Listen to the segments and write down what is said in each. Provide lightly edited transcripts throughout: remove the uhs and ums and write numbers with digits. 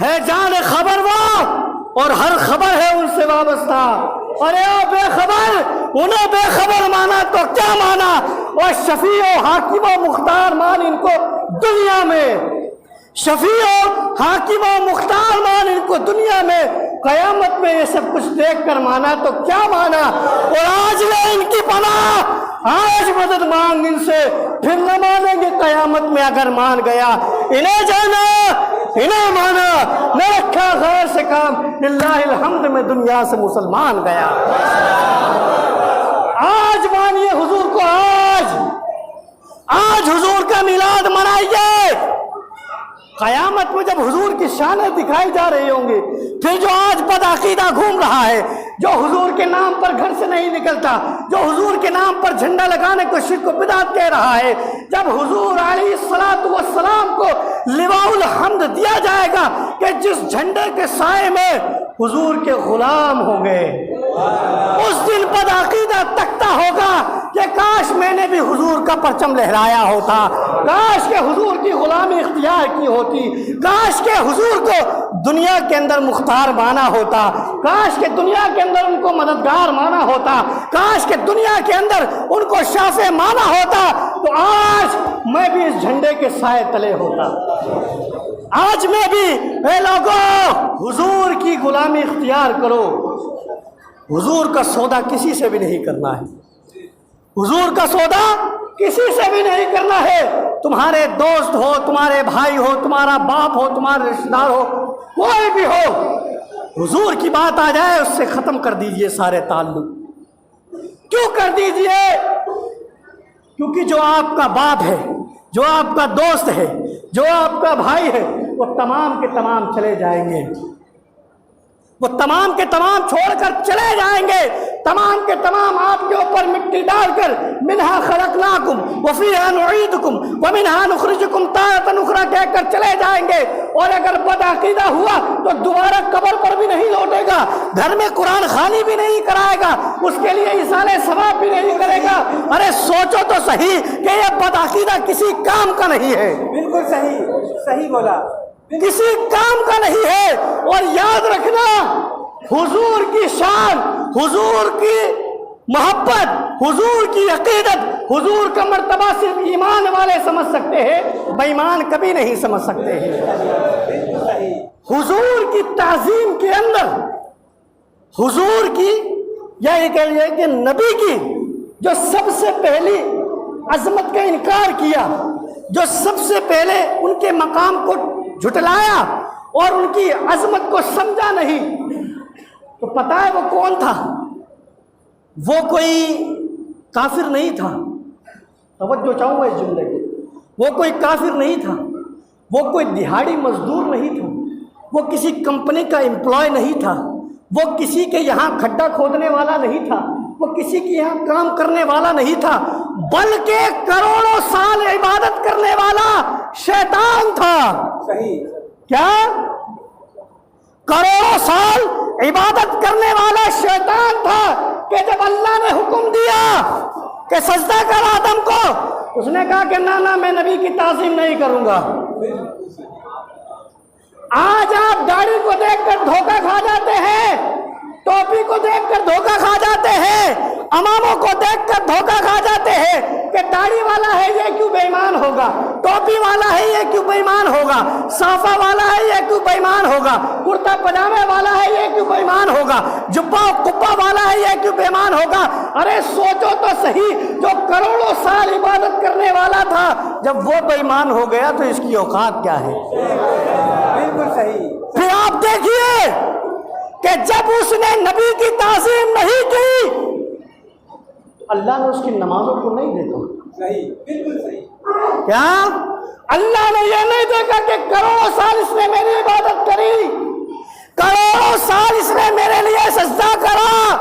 ہے جان خبر وہ اور ہر خبر ہے ان سے وابستہ، ارے او بے خبر انہیں بے خبر مانا تو کیا مانا، اور شفیع و حاکم و مختار مان ان کو دنیا میں، شفیع و حاکم و مختار مان ان کو دنیا میں، قیامت میں یہ سب کچھ دیکھ کر مانا تو کیا مانا، اور آج لے ان کی پناہ، آج مدد مانگ ان سے، پھر نہ مانیں گے قیامت میں اگر مان گیا، انہیں جانا انہیں مانا، نہ رکھا غیر سے کام، للہ الحمد میں دنیا سے مسلمان گیا۔ آج مانیے حضور کو، آج حضور کا میلاد منائیے، قیامت میں جب حضور کی شانیں دکھائی جا رہی ہوں گی، پھر جو آج بدعقیدہ گھوم رہا ہے، جو حضور کے نام پر گھر سے نہیں نکلتا، جو حضور کے نام پر جھنڈا لگانے کو شرک و بدعت کہہ رہا ہے، جب حضور علیہ السلام کو لواء الحمد دیا جائے گا کہ جس جھنڈے کے سائے میں حضور کے غلام ہوں گے، اس دن بدعقیدہ تکتا ہوگا کہ کاش میں نے بھی حضور کا پرچم لہرایا ہوتا، کاش کہ حضور کی غلامی اختیار کی ہوتی، کاش کہ حضور کو دنیا کے اندر مختار مانا ہوتا، کاش کہ دنیا کے اندر ان کو مددگار مانا ہوتا، کاش کہ دنیا کے اندر ان کو شافع مانا ہوتا، تو آج میں بھی اس جھنڈے کے سائے تلے ہوتا، آج میں بھی، اے لوگوں حضور کی غلامی اختیار کرو، حضور کا سودا کسی سے بھی نہیں کرنا ہے، حضور کا سودا کسی سے بھی نہیں کرنا ہے، تمہارے دوست ہو، تمہارے بھائی ہو، تمہارا باپ ہو، تمہارے رشتہ دار ہو، کوئی بھی ہو، حضور کی بات آ جائے اس سے ختم کر دیجئے سارے تعلق۔ کیوں کر دیجئے؟ کیونکہ جو آپ کا باپ ہے، جو آپ کا دوست ہے، جو آپ کا بھائی ہے، وہ تمام کے تمام چلے جائیں گے، وہ تمام کے تمام چھوڑ کر چلے جائیں گے، تمام کے تمام آپ کے اوپر مٹی ڈال کر منہا خلقناکم وفیہا نعیدکم ومنہا نخرجکم تارۃ اخری کہہ کر چلے جائیں گے، اور اگر بدعقیدہ ہوا تو دوبارہ قبر پر بھی نہیں لوٹے گا، گھر میں قرآن خوانی بھی نہیں کرائے گا، اس کے لیے ایصال ثواب بھی نہیں کرے گا۔ ارے سوچو تو صحیح کہ یہ بدعقیدہ کسی کام کا نہیں ہے، بالکل صحیح، صحیح بولا، کسی کام کا نہیں ہے۔ اور یاد رکھنا، حضور کی شان، حضور کی محبت، حضور کی عقیدت، حضور کا مرتبہ صرف ایمان والے سمجھ سکتے ہیں، بے ایمان کبھی نہیں سمجھ سکتے ہیں۔ حضور کی تعظیم کے اندر، حضور کی یا یہ کہہ لیے کہ نبی کی جو سب سے پہلی عظمت کا انکار کیا، جو سب سے پہلے ان کے مقام کو جھٹلایا اور ان کی عظمت کو سمجھا نہیں، تو پتہ ہے وہ کون تھا؟ وہ کوئی کافر نہیں تھا، توجہ چاہوں گا اس جملے کی، وہ کوئی کافر نہیں تھا، وہ کوئی دہاڑی مزدور نہیں تھا، وہ کسی کمپنی کا امپلائی نہیں تھا، وہ کسی کے یہاں کھڈا کھودنے والا نہیں تھا، وہ کسی کے یہاں کام کرنے والا نہیں تھا، بلکہ کروڑوں سال عبادت کرنے والا شیطان تھا۔ صحیح، کیا؟ کروڑوں سال عبادت کرنے والا شیطان تھا کہ جب اللہ نے حکم دیا کہ سجدہ کر آدم کو، اس نے کہا کہ نہ میں نبی کی تعظیم نہیں کروں گا۔ آج آپ داڑھی کو دیکھ کر دھوکہ کھا جاتے ہیں، ٹوپی کو دیکھ کر دھوکہ کھا جاتے ہیں، اماموں کو دیکھ کر دھوکہ کھا جاتے ہیں کہ داڑھی والا ہے یہ کیوں بے ایمان ہوگا، ٹوپی والا ہے یہ کیوں بے ایمان ہوگا، صافہ والا ہے یہ کیوں بے ایمان ہوگا، کرتا پجامے والا ہے یہ کیوں بے ایمان ہوگا، جبہ و قبہ والا ہے یہ کیوں بے ایمان ہوگا۔ ارے سوچو تو صحیح، جو کروڑوں سال عبادت کرنے والا تھا، جب وہ بے ایمان ہو گیا تو اس کی اوقات کیا ہے؟ بالکل صحیح۔ پھر آپ دیکھیے کہ جب اس نے نبی کی تعظیم نہیں کی، اللہ نے اس کی نمازوں کو نہیں دیکھا۔ صحیح، بالکل صحیح۔ کیا اللہ نے یہ نہیں دیکھا کہ کروڑوں سال اس نے میری عبادت کری، کروڑوں سال اس نے میرے لیے سجدہ کرا،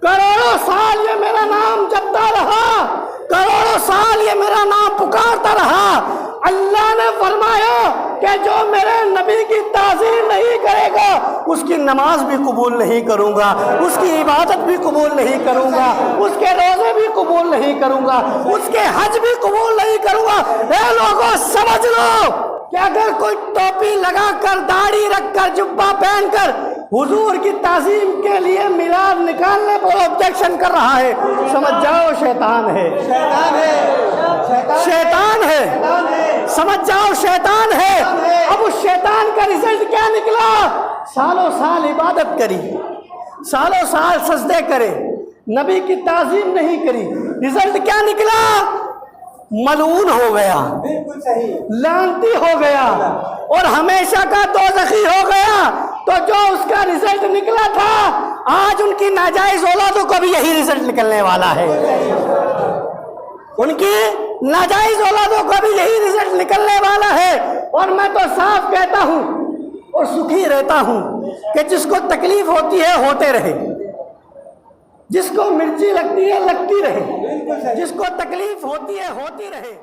کروڑوں سال یہ میرا نام جپتا رہا، کروڑوں سال یہ میرا نام پکارتا رہا۔ اللہ نے فرمایا کہ جو میرے نبی کی تعظیم نہیں کرے گا، اس کی نماز بھی قبول نہیں کروں گا، اس کی عبادت بھی قبول نہیں کروں گا، اس کے روزے بھی قبول نہیں کروں گا، اس کے حج بھی قبول نہیں کروں گا۔ اے لوگوں سمجھ لو کہ اگر کوئی ٹوپی لگا کر داڑھی رکھ کر جبہ پہن کر حضور کی تعظیم کے لیے میلاد نکالنے پر آبجیکشن کر رہا ہے، سمجھ جاؤ شیطان ہے، شیطان ہے، شیطان ہے، سمجھ جاؤ شیطان ہے۔ اب اس شیطان کا رزلٹ کیا نکلا؟ سالوں سال عبادت کری، سالوں سال سجدے کرے، نبی کی تعظیم نہیں کری، رزلٹ کیا نکلا؟ ملعون ہو گیا، بالکل صحیح، لعنتی ہو گیا اور ہمیشہ کا دوزخی ہو گیا۔ تو جو اس کا رزلٹ نکلا تھا، آج ان کی ناجائز اولادوں کو بھی یہی رزلٹ نکلنے والا ہے، ان کی ناجائز اولادوں کو بھی یہی رزلٹ نکلنے والا ہے۔ اور میں تو صاف کہتا ہوں اور سکھی رہتا ہوں کہ جس کو تکلیف ہوتی ہے ہوتے رہے، جس کو مرچی لگتی ہے لگتی رہے، جس کو تکلیف ہوتی ہے ہوتی رہے۔